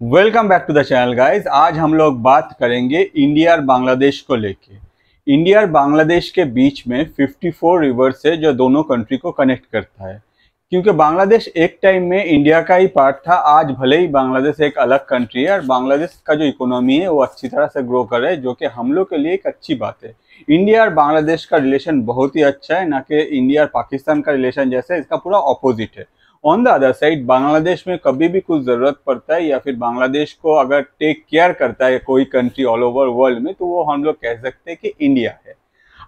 Welcome back to the channel guys. आज हम लोग बात करेंगे इंडिया और बांग्लादेश को लेके। इंडिया और बांग्लादेश के बीच में 54 रिवर्स है जो दोनों कंट्री को कनेक्ट करता है। क्योंकि बांग्लादेश एक टाइम में इंडिया का ही पार्ट था। आज भले ही बांग्लादेश एक अलग कंट्री है और बांग्लादेश का जो इकोनॉमी है वो अच्छी तरह से ग्रो कर रहा है, जो कि हम लोग के लिए एक अच्छी बात है। इंडिया और बांग्लादेश का रिलेशन बहुत ही अच्छा है, ना कि इंडिया और पाकिस्तान का रिलेशन जैसे इसका पूरा ऑपोजिट है। On the other side Bangladesh में कभी भी कुछ ज़रूरत पड़ता है या फिर बांग्लादेश को अगर टेक केयर करता है कोई कंट्री ऑल ओवर वर्ल्ड में, तो वो हम लोग कह सकते हैं कि इंडिया है।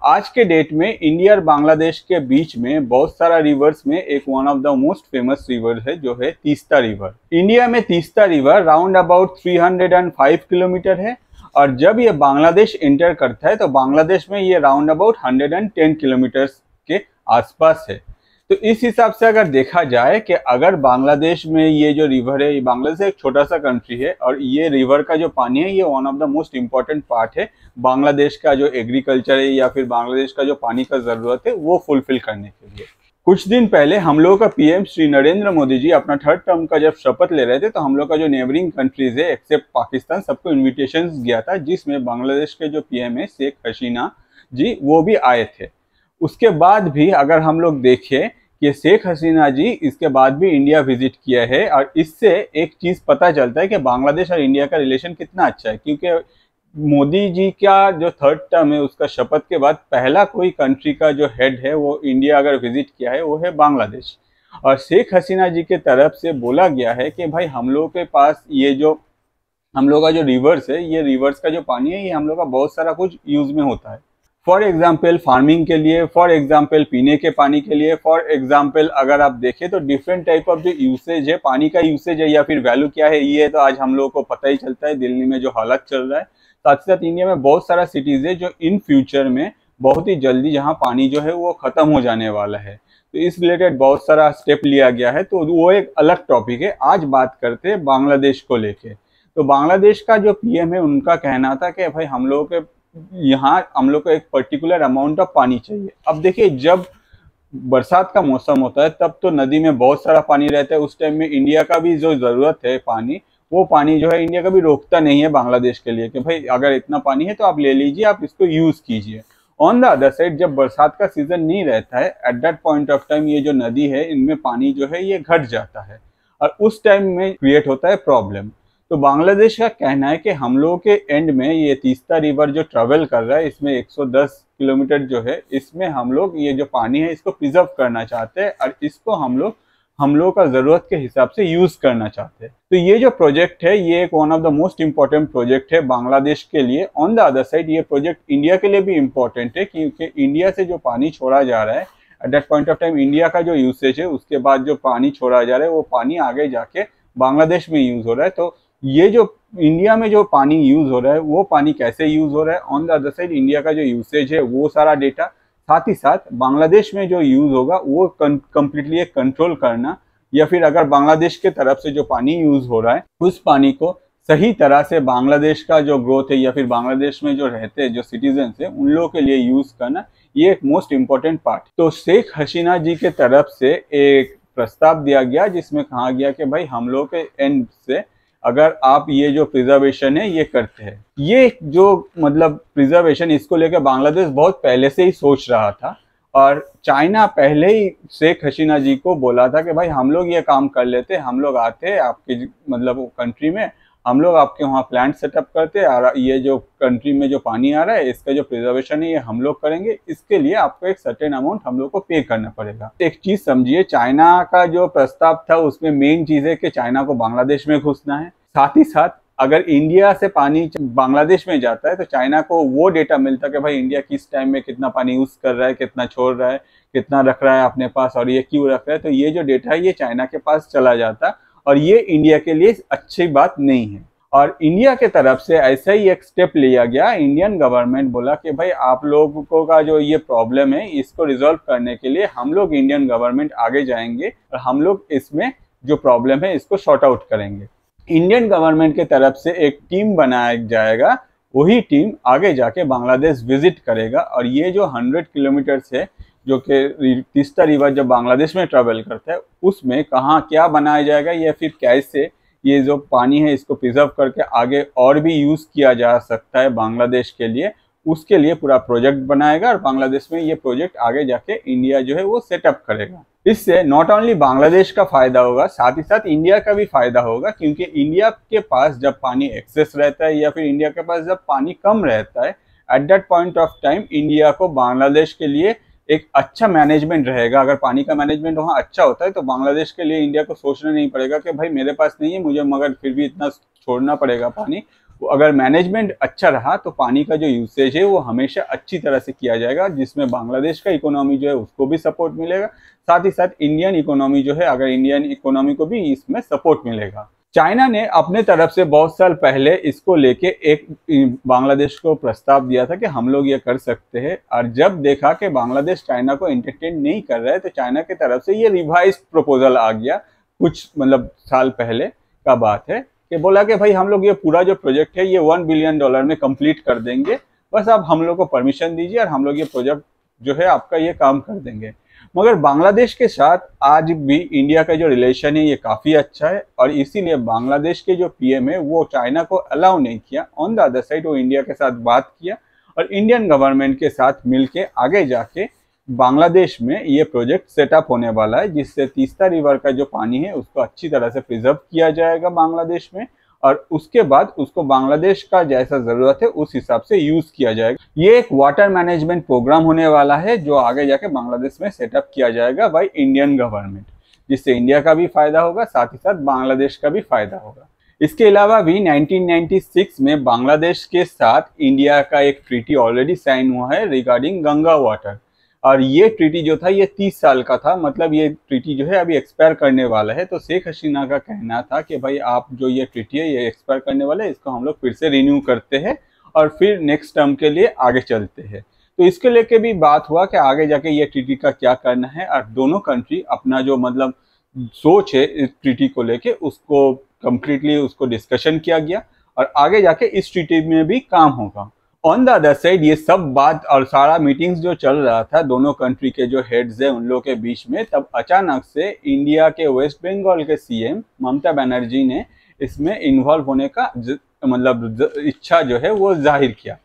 आज के डेट में इंडिया और बांग्लादेश के बीच में बहुत सारा रिवर्स में एक one of the most famous river है जो है तीस्ता रिवर। इंडिया में Teesta river round about 305 kilometre है और जब ये बांग्लादेश एंटर करता है तो बांग्लादेश में ये राउंड अबाउट 110 किलोमीटर के आसपास है। तो इस हिसाब से अगर देखा जाए कि अगर बांग्लादेश में ये जो रिवर है, ये बांग्लादेश एक छोटा सा कंट्री है और ये रिवर का जो पानी है ये one of the most important part है बांग्लादेश का जो एग्रीकल्चर है या फिर बांग्लादेश का जो पानी का जरूरत है वो फुलफिल करने के लिए। कुछ दिन पहले हम लोगों का पीएम श्री नरेंद्र मोदी जी अपना थर्ड टर्म का जब शपथ ले रहे थे तो हम लोग का जो नेबरिंग कंट्रीज है एक्सेप्ट पाकिस्तान सबको इन्विटेशन गया था, जिसमें बांग्लादेश के जो पीएम है शेख हसीना जी वो भी आए थे। उसके बाद भी अगर हम लोग देखें कि शेख हसीना जी इसके बाद भी इंडिया विजिट किया है और इससे एक चीज़ पता चलता है कि बांग्लादेश और इंडिया का रिलेशन कितना अच्छा है। क्योंकि मोदी जी का जो थर्ड टर्म है उसका शपथ के बाद पहला कोई कंट्री का जो हेड है वो इंडिया अगर विजिट किया है वो है बांग्लादेश। और शेख हसीना जी के तरफ से बोला गया है कि भाई हम लोग के पास ये जो हम लोग का जो रिवर्स है, ये रिवर्स का जो पानी है ये हम लोग का बहुत सारा कुछ यूज में होता है। फॉर एग्जाम्पल फार्मिंग के लिए, फॉर एग्जाम्पल पीने के पानी के लिए, फॉर एग्जाम्पल अगर आप देखें तो डिफरेंट टाइप ऑफ जो यूसेज है, पानी का यूसेज है या फिर वैल्यू क्या है, ये तो आज हम लोगों को पता ही चलता है दिल्ली में जो हालत चल रहा है। साथ ही साथ इंडिया में बहुत सारा सिटीज है जो इन फ्यूचर में बहुत ही जल्दी जहाँ पानी जो है वो खत्म हो जाने वाला है, तो इस रिलेटेड बहुत सारा स्टेप लिया गया है। तो वो एक अलग टॉपिक है। आज बात करते हैं बांग्लादेश को लेके। तो बांग्लादेश का जो पीएम है उनका कहना था कि भाई हम लोगों के यहाँ हम लोग को एक पर्टिकुलर अमाउंट ऑफ पानी चाहिए। अब देखिए जब बरसात का मौसम होता है तब तो नदी में बहुत सारा पानी रहता है। उस टाइम में इंडिया का भी जो जरूरत है पानी, वो पानी जो है इंडिया का भी रोकता नहीं है बांग्लादेश के लिए कि भाई अगर इतना पानी है तो आप ले लीजिए, आप इसको यूज कीजिए। ऑन द अदर साइड जब बरसात का सीजन नहीं रहता है at that point of time ये जो नदी है इनमें पानी जो है ये घट जाता है और उस टाइम में क्रिएट होता है प्रॉब्लम। तो बांग्लादेश का कहना है कि हम लोगों के एंड में ये तीस्ता रिवर जो ट्रेवल कर रहा है इसमें 110 किलोमीटर जो है, इसमें हम लोग ये जो पानी है इसको प्रिजर्व करना चाहते हैं और इसको हम लोग का जरूरत के हिसाब से यूज करना चाहते हैं। तो ये जो प्रोजेक्ट है ये एक one of the most important project है बांग्लादेश के लिए। ऑन द अदर साइड ये प्रोजेक्ट इंडिया के लिए भी इम्पोर्टेंट है क्योंकि इंडिया से जो पानी छोड़ा जा रहा है at that point of time India का जो यूसेज है उसके बाद जो पानी छोड़ा जा रहा है वो पानी आगे जाके बांग्लादेश में यूज हो रहा है। तो ये जो इंडिया में जो पानी यूज हो रहा है वो पानी कैसे यूज हो रहा है, on the other side India का जो यूसेज है वो सारा डेटा, साथ ही साथ बांग्लादेश में जो यूज होगा वो कंप्लीटली कंट्रोल करना, या फिर अगर बांग्लादेश के तरफ से जो पानी यूज हो रहा है उस पानी को सही तरह से बांग्लादेश का जो ग्रोथ है या फिर बांग्लादेश में जो रहते हैं जो सिटीजन है उन लोगों के लिए यूज करना, ये एक मोस्ट इम्पोर्टेंट पार्ट। तो शेख हसीना जी के तरफ से एक प्रस्ताव दिया गया जिसमें कहा गया कि भाई हम लोग के एंड से अगर आप ये जो प्रिजर्वेशन है ये करते हैं, ये जो मतलब प्रिजर्वेशन इसको लेकर बांग्लादेश बहुत पहले से ही सोच रहा था और चाइना पहले ही शेख हसीना जी को बोला था कि भाई हम लोग ये काम कर लेते, हम लोग आते हैं आपके मतलब कंट्री में, हम लोग आपके वहाँ प्लांट सेटअप करते हैं और ये जो कंट्री में जो पानी आ रहा है इसका जो प्रिजर्वेशन है ये हम लोग करेंगे, इसके लिए आपको एक सर्टेन अमाउंट हम लोग को पे करना पड़ेगा। एक चीज समझिए, चाइना का जो प्रस्ताव था उसमें मेन चीज है कि चाइना को बांग्लादेश में घुसना है। साथ ही साथ अगर इंडिया से पानी बांग्लादेश में जाता है तो चाइना को वो डेटा मिलता है कि भाई इंडिया किस टाइम में कितना पानी यूज कर रहा है, कितना छोड़ रहा है, कितना रख रहा है अपने पास और ये क्यों रख रहा है। तो ये जो डेटा है ये चाइना के पास चला जाता और ये इंडिया के लिए अच्छी बात नहीं है। और इंडिया के तरफ से ऐसा ही एक स्टेप लिया गया। इंडियन गवर्नमेंट बोला कि भाई आप लोगों का जो ये प्रॉब्लम है इसको रिजॉल्व करने के लिए हम लोग इंडियन गवर्नमेंट आगे जाएंगे और हम लोग इसमें जो प्रॉब्लम है इसको सॉर्ट आउट करेंगे। इंडियन गवर्नमेंट के तरफ से एक टीम बनाया जाएगा, वही टीम आगे जाके बांग्लादेश विजिट करेगा और ये जो 100 किलोमीटर है जो कि तीस्ता रिवर जब बांग्लादेश में ट्रेवल करता है उसमें कहाँ क्या बनाया जाएगा या फिर कैसे ये जो पानी है इसको प्रिजर्व करके आगे और भी यूज़ किया जा सकता है बांग्लादेश के लिए, उसके लिए पूरा प्रोजेक्ट बनाएगा और बांग्लादेश में ये प्रोजेक्ट आगे जाके इंडिया जो है वो सेटअप करेगा। इससे नॉट ओनली बांग्लादेश का फायदा होगा, साथ ही साथ इंडिया का भी फायदा होगा, क्योंकि इंडिया के पास जब पानी एक्सेस रहता है या फिर इंडिया के पास जब पानी कम रहता है, at that point of time India को बांग्लादेश के लिए एक अच्छा मैनेजमेंट रहेगा। अगर पानी का मैनेजमेंट वहाँ अच्छा होता है तो बांग्लादेश के लिए इंडिया को सोचना नहीं पड़ेगा कि भाई मेरे पास नहीं है, मुझे मगर फिर भी इतना छोड़ना पड़ेगा पानी। अगर मैनेजमेंट अच्छा रहा तो पानी का जो यूसेज है वो हमेशा अच्छी तरह से किया जाएगा, जिसमें बांग्लादेश का इकोनॉमी जो है उसको भी सपोर्ट मिलेगा, साथ ही साथ इंडियन इकोनॉमी जो है, अगर इंडियन इकोनॉमी को भी इसमें सपोर्ट मिलेगा। चाइना ने अपने तरफ से बहुत साल पहले इसको लेके एक बांग्लादेश को प्रस्ताव दिया था कि हम लोग ये कर सकते हैं, और जब देखा कि बांग्लादेश चाइना को एंटरटेन नहीं कर रहा है तो चाइना की तरफ से ये रिवाइज्ड प्रपोजल आ गया, कुछ मतलब साल पहले का बात है, कि बोला कि भाई हम लोग ये पूरा जो प्रोजेक्ट है ये $1 बिलियन में कंप्लीट कर देंगे, बस आप हम लोग को परमिशन दीजिए और हम लोग ये प्रोजेक्ट जो है आपका ये काम कर देंगे। मगर बांग्लादेश के साथ आज भी इंडिया का जो रिलेशन है ये काफ़ी अच्छा है, और इसीलिए बांग्लादेश के जो पीएम है वो चाइना को अलाउ नहीं किया। ऑन द अदर साइड वो इंडिया के साथ बात किया और इंडियन गवर्नमेंट के साथ मिलके आगे जाके बांग्लादेश में ये प्रोजेक्ट सेटअप होने वाला है, जिससे तीस्ता रिवर का जो पानी है उसको अच्छी तरह से प्रिजर्व किया जाएगा बांग्लादेश में, और उसके बाद उसको बांग्लादेश का जैसा ज़रूरत है उस हिसाब से यूज़ किया जाएगा। ये एक वाटर मैनेजमेंट प्रोग्राम होने वाला है जो आगे जाके बांग्लादेश में सेटअप किया जाएगा बाय इंडियन गवर्नमेंट, जिससे इंडिया का भी फायदा होगा, साथ ही साथ बांग्लादेश का भी फायदा होगा। इसके अलावा भी 1996 में बांग्लादेश के साथ इंडिया का एक ट्रीटी ऑलरेडी साइन हुआ है रिगार्डिंग गंगा वाटर, और ये ट्रीटी जो था ये 30 साल का था, मतलब ये ट्रीटी जो है अभी एक्सपायर करने वाला है। तो शेख हसीना का कहना था कि भाई आप जो ये ट्रीटी है ये एक्सपायर करने वाला है, इसको हम लोग फिर से रिन्यू करते हैं और फिर नेक्स्ट टर्म के लिए आगे चलते हैं। तो इसके लेके भी बात हुआ कि आगे जाके ये ट्रीटी का क्या करना है, और दोनों कंट्री अपना जो मतलब सोच है इस ट्रीटी को लेके उसको कम्प्लीटली उसको डिस्कशन किया गया, और आगे जाके इस ट्रीटी में भी काम होगा। ऑन द अदर साइड ये सब बात और सारा मीटिंग्स जो चल रहा था दोनों कंट्री के जो हेड्स है उन लोगों के बीच में, तब अचानक से इंडिया के वेस्ट बंगाल के सीएम ममता बनर्जी ने इसमें इन्वॉल्व होने का मतलब इच्छा जो है वो जाहिर किया।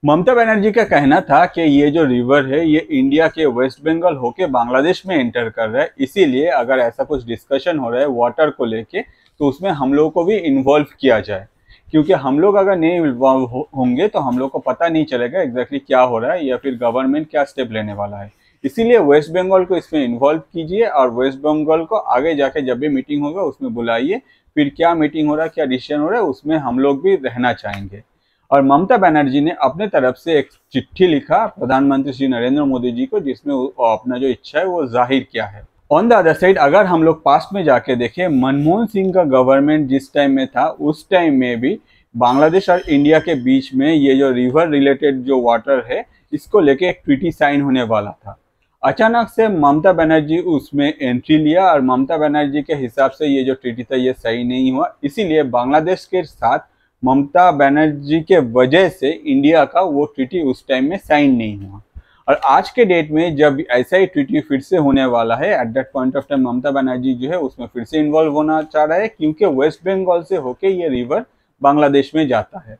ममता बनर्जी का कहना था कि ये जो रिवर है ये इंडिया के वेस्ट बंगाल होके बांग्लादेश में एंटर कर रहा है, इसीलिए अगर ऐसा कुछ डिस्कशन हो रहा है वाटर को लेके तो उसमें हम लोगों को भी इन्वॉल्व किया जाए, क्योंकि हम लोग अगर नहीं इन्वॉल्व होंगे तो हम लोग को पता नहीं चलेगा एग्जैक्टली क्या हो रहा है या फिर गवर्नमेंट क्या स्टेप लेने वाला है। इसीलिए वेस्ट बंगाल को इसमें इन्वॉल्व कीजिए और वेस्ट बंगाल को आगे जाके जब भी मीटिंग होगा उसमें बुलाइए, फिर क्या मीटिंग हो रहा है क्या डिसीजन हो रहा है उसमें हम लोग भी रहना चाहेंगे। और ममता बनर्जी ने अपने तरफ से एक चिट्ठी लिखा प्रधानमंत्री श्री नरेंद्र मोदी जी को, जिसमें अपना जो इच्छा है वो जाहिर किया है। ऑन द अदर साइड अगर हम लोग पास्ट में जाके देखें, मनमोहन सिंह का गवर्नमेंट जिस टाइम में था उस टाइम में भी बांग्लादेश और इंडिया के बीच में ये जो रिवर रिलेटेड जो वाटर है इसको लेके एक ट्रीटी साइन होने वाला था। अचानक से ममता बनर्जी उसमें एंट्री लिया और ममता बनर्जी के हिसाब से ये जो ट्रीटी था ये सही नहीं हुआ, इसीलिए बांग्लादेश के साथ ममता बनर्जी के वजह से इंडिया का वो ट्रीटी उस टाइम में साइन नहीं हुआ। और आज के डेट में जब ऐसा ही ट्रीटी फिर से होने वाला है, at that point of time Mamata Banerjee जो है उसमें फिर से इन्वॉल्व होना चाह रहा है, क्योंकि वेस्ट बंगाल से होके ये रिवर बांग्लादेश में जाता है।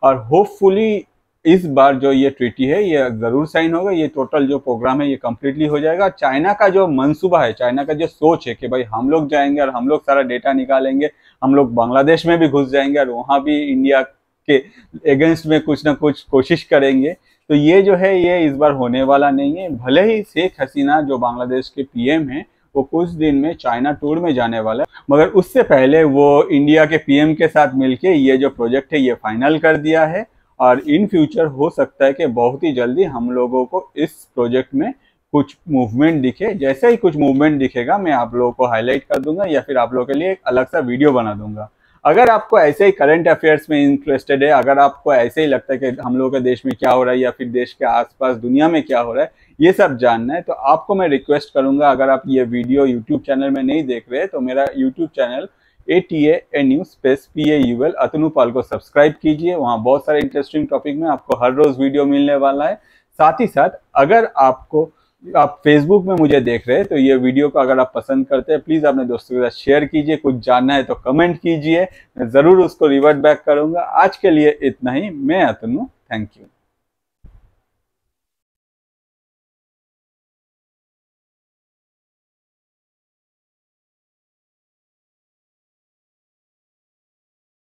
और होपफुली इस बार जो ये ट्रीटी है ये ज़रूर साइन होगा, ये टोटल जो प्रोग्राम है ये कम्प्लीटली हो जाएगा। चाइना का जो मंसूबा है, चाइना का जो सोच है कि भाई हम लोग जाएंगे और हम लोग सारा डेटा निकालेंगे, हम लोग बांग्लादेश में भी घुस जाएंगे और वहाँ भी इंडिया के अगेंस्ट में कुछ ना कुछ कोशिश करेंगे, तो ये जो है ये इस बार होने वाला नहीं है। भले ही शेख हसीना जो बांग्लादेश के पीएम हैं वो कुछ दिन में चाइना टूर में जाने वाला है, मगर उससे पहले वो इंडिया के पीएम के साथ मिलके ये जो प्रोजेक्ट है ये फाइनल कर दिया है। और इन फ्यूचर हो सकता है कि बहुत ही जल्दी हम लोगों को इस प्रोजेक्ट में कुछ मूवमेंट दिखे। जैसे ही कुछ मूवमेंट दिखेगा मैं आप लोगों को हाईलाइट कर दूंगा या फिर आप लोगों के लिए एक अलग सा वीडियो बना दूंगा। अगर आपको ऐसे ही करंट अफेयर्स में इंटरेस्टेड है, अगर आपको ऐसे ही लगता है कि हम लोगों के देश में क्या हो रहा है या फिर देश के आसपास दुनिया में क्या हो रहा है ये सब जानना है, तो आपको मैं रिक्वेस्ट करूंगा, अगर आप ये वीडियो यूट्यूब चैनल में नहीं देख रहे तो मेरा यूट्यूब चैनल ATANU_PAUL अतनु पाल को सब्सक्राइब कीजिए। वहाँ बहुत सारे इंटरेस्टिंग टॉपिक में आपको हर रोज़ वीडियो मिलने वाला है। साथ ही साथ अगर आपको आप फेसबुक में मुझे देख रहे हैं तो ये वीडियो को अगर आप पसंद करते हैं प्लीज़ अपने दोस्तों के साथ शेयर कीजिए। कुछ जानना है तो कमेंट कीजिए, मैं ज़रूर उसको रिवर्ट बैक करूँगा। आज के लिए इतना ही। मैं अतनु, थैंक यू।